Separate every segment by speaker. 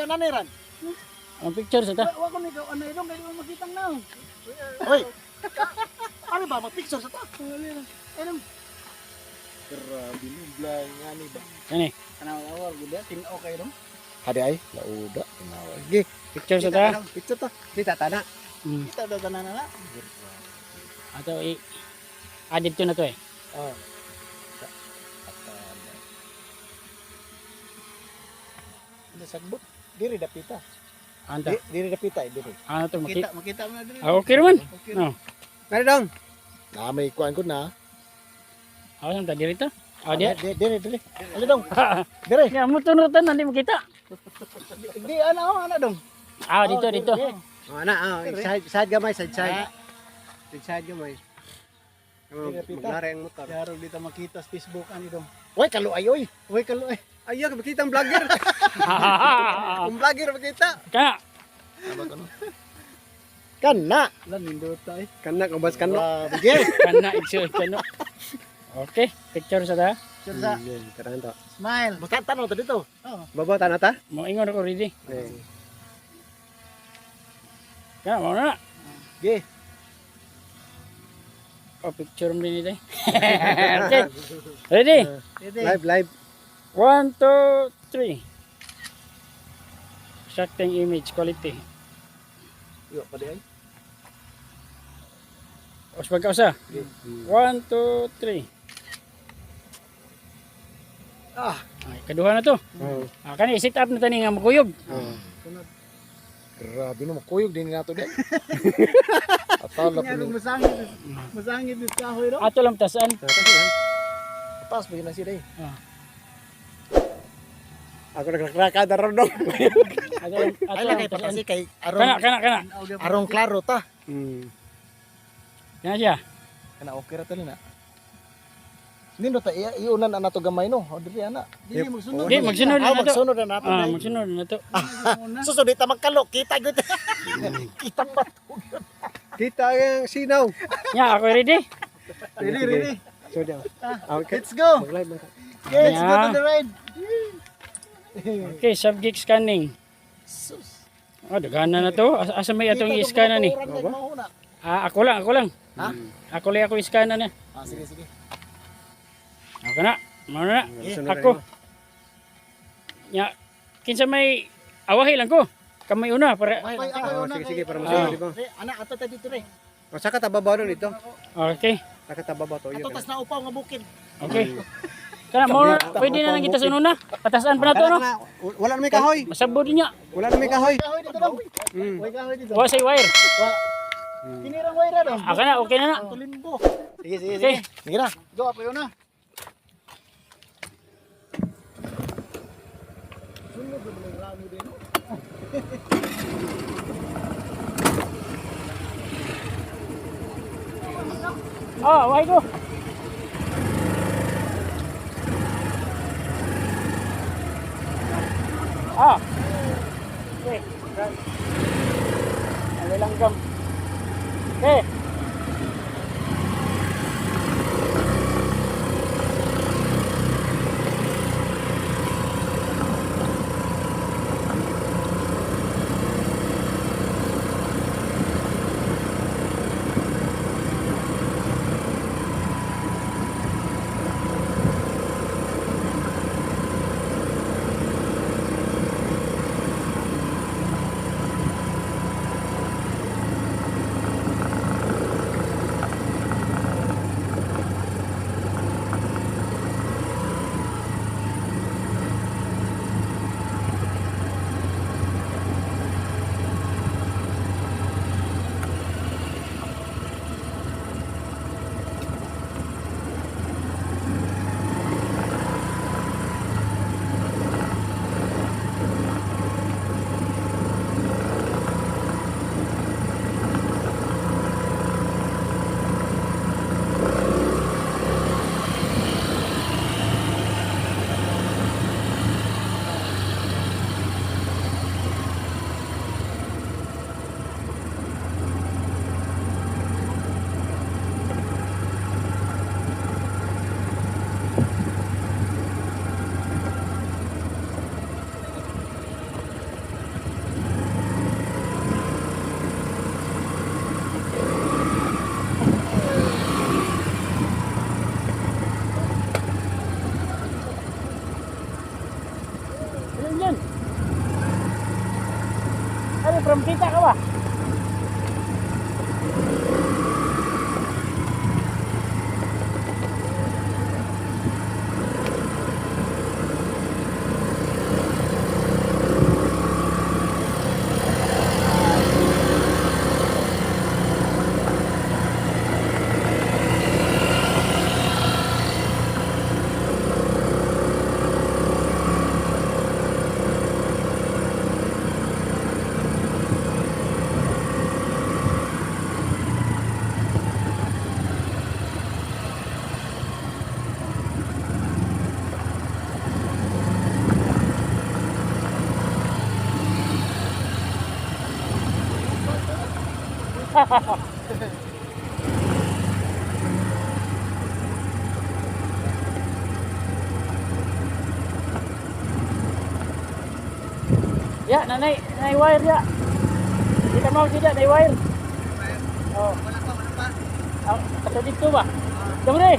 Speaker 1: naniran.
Speaker 2: Ang picture sa ta.
Speaker 1: Wa ko ni ano idong kay mo makitang na. Hoy. Ano ba mag-picture sa ta? Ano? Grabe ni blay ngani ba.
Speaker 2: Kani.
Speaker 1: Kanawar gud ya tin okay dong.
Speaker 3: Hadi ay, lauda. Tinawag.
Speaker 1: Gi,
Speaker 2: Picture sa ta.
Speaker 1: picture ta. Kita tana.
Speaker 2: Hmm.
Speaker 1: Kita daw tanan na.
Speaker 2: Ato added to na to eh.
Speaker 1: Oh. Ano sagbot? Diri dapita.
Speaker 2: Anta.
Speaker 1: Diri dapita diri.
Speaker 2: Ano to
Speaker 1: Makita, makita mo na diri.
Speaker 2: Ah, okay naman.
Speaker 1: Okay.
Speaker 2: No.
Speaker 3: Nari dong. Na may kuan ko na.
Speaker 2: Ah, saan ta diri to? Ah, dia.
Speaker 1: Diri. Ano dong? Diri.
Speaker 2: Ya mo tunutan nanti mo kita.
Speaker 1: Di ana dong.
Speaker 2: Ah, dito.
Speaker 3: Side gamay, side. Side gamay.
Speaker 1: Maglari ang motor. Yaro dito makita sa Facebook ani dong.
Speaker 3: Oy, kaluay oy.
Speaker 1: Uy kalo eh.
Speaker 3: Ayo makita ang vlogger. Ang vlogger makita.
Speaker 2: Kana.
Speaker 3: Kana.
Speaker 1: Lan nindot ay.
Speaker 3: Kana kabas kana.
Speaker 1: Bigay.
Speaker 2: Kana itsure kano. Okay, picture sa ta.
Speaker 1: Sursa.
Speaker 3: Karahan to.
Speaker 1: Smile.
Speaker 3: Basta tanong to dito.
Speaker 1: Oh.
Speaker 3: Baba ta.
Speaker 2: Mo ingon ako ready. Kana mo na.
Speaker 1: Gi.
Speaker 2: Oh, picture mo din ito. Okay. Ready?
Speaker 1: Ready.
Speaker 3: Live.
Speaker 2: 1, 2, 3. Shocking image quality.
Speaker 1: Yo pa di ay.
Speaker 2: Os pagkausa. 1, 2, 3. Ay, kaduha na to. Kani sit up na tani nga makuyog.
Speaker 3: Grabe no makuyog din nato di. Atala
Speaker 1: Nya
Speaker 3: ko.
Speaker 1: masangit. Masangit dis kahoy ro.
Speaker 2: Ato lang tasan.
Speaker 3: Taas ba yun na siya
Speaker 2: Ah.
Speaker 3: Ako nagrakrakada ron dong.
Speaker 2: Ato lang tasan.
Speaker 3: kasi kay
Speaker 2: Kana.
Speaker 3: arong klaro ta.
Speaker 2: Kana siya.
Speaker 1: Kana okay ra tali na.
Speaker 3: Nindot ta iunan na nato gamay no. O dili ana.
Speaker 1: Dili magsunod.
Speaker 2: Di magsunod na to.
Speaker 3: Magsunod na nato.
Speaker 2: Ah, magsunod na to.
Speaker 3: Susod ta magkalo kita gud. Kita pa. Kita ang sinaw.
Speaker 2: Ya, ako ready.
Speaker 1: Ready.
Speaker 3: So daw. Okay.
Speaker 1: Let's go.
Speaker 3: Mag-live man.
Speaker 1: Okay, let's go to the ride.
Speaker 2: Okay, subject scanning. Oh, dagana na to. Asa may atong i-scan na ni? Ah, ako lang.
Speaker 1: Ha?
Speaker 2: Ako i-scan na na.
Speaker 1: Ah, sige.
Speaker 2: Ako na. Mano na. Ako. Ya, kinsa may awahi lang ko. Kamay una para.
Speaker 3: Sige para
Speaker 2: masunod,
Speaker 3: di ba?
Speaker 1: Anak ato ta dito re.
Speaker 3: Saka tababaw ron dito.
Speaker 2: Okay.
Speaker 3: Saka tababaw to
Speaker 1: Ato tas na upaw nga bukid.
Speaker 2: Okay. Kana mo pwede na lang kita sunod na. Patasan pa na to no.
Speaker 3: Wala na may kahoy.
Speaker 2: Masabod niya.
Speaker 3: Wala na may kahoy.
Speaker 1: Kahoy dito daw. Way kahoy dito.
Speaker 2: Wa say wire.
Speaker 1: Kinirang way ra daw.
Speaker 2: Aka na, okay na.
Speaker 1: Tulimbo. Sige.
Speaker 2: Okay.
Speaker 1: Sige na. Go apo yun na. Sunod na mga rami din.
Speaker 2: Oh, why go? Ah. Okay. Ano lang gam. Okay. Ano, from kita ka ba? Ya, nanay wire ya. Kita mau tidak nanay wire. Oh. Oh, kato dito ba? Dere.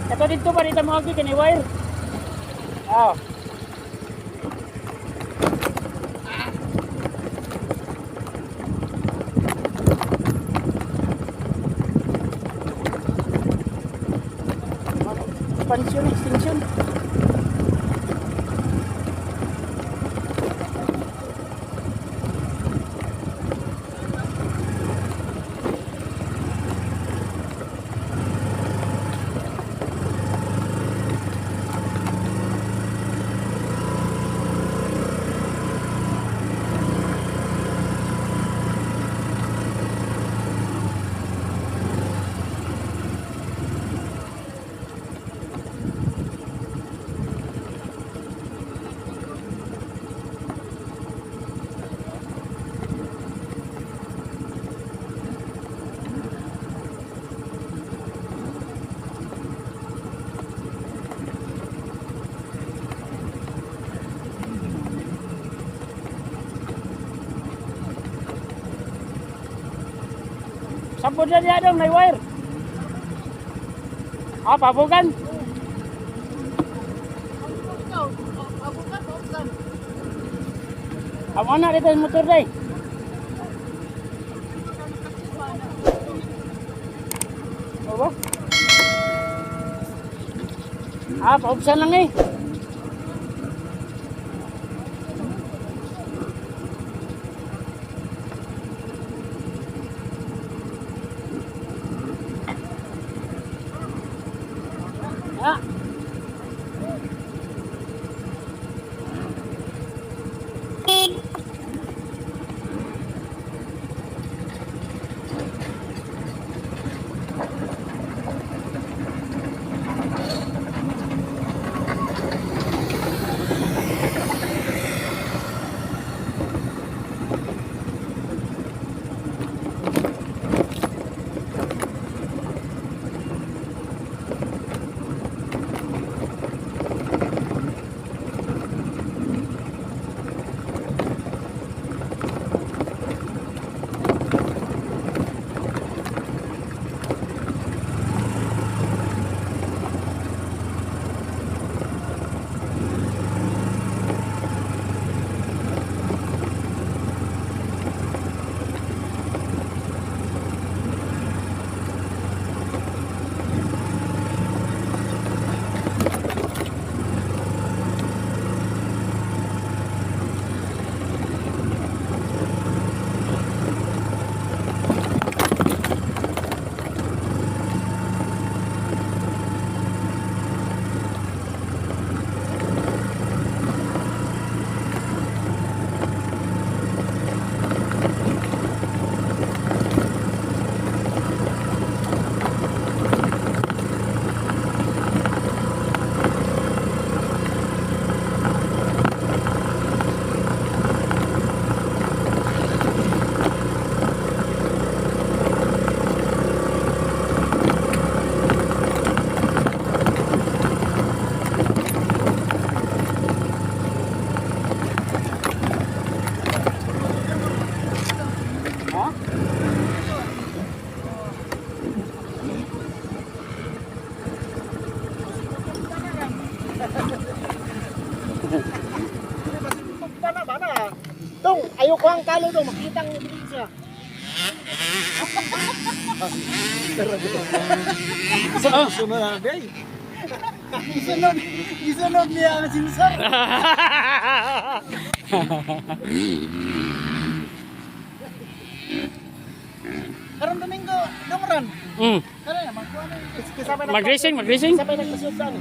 Speaker 2: Kato dito ba dito mo kini wire? Oh. Expansion, extension. Sampun na niya dong, may wire. Ah, pabugan. Amo na dito yung motor day. Apa? Ah, paubsan lang eh. Ya.
Speaker 1: palo daw, makita ang ebidensya.
Speaker 3: Sunod na day.
Speaker 1: Isunod niya ang sinsar. Karon Domingo, dongran. Kaya naman ko ano. Kasabay na
Speaker 2: Mag-racing, mag-racing.
Speaker 1: kasabay nagpasyon sa ano.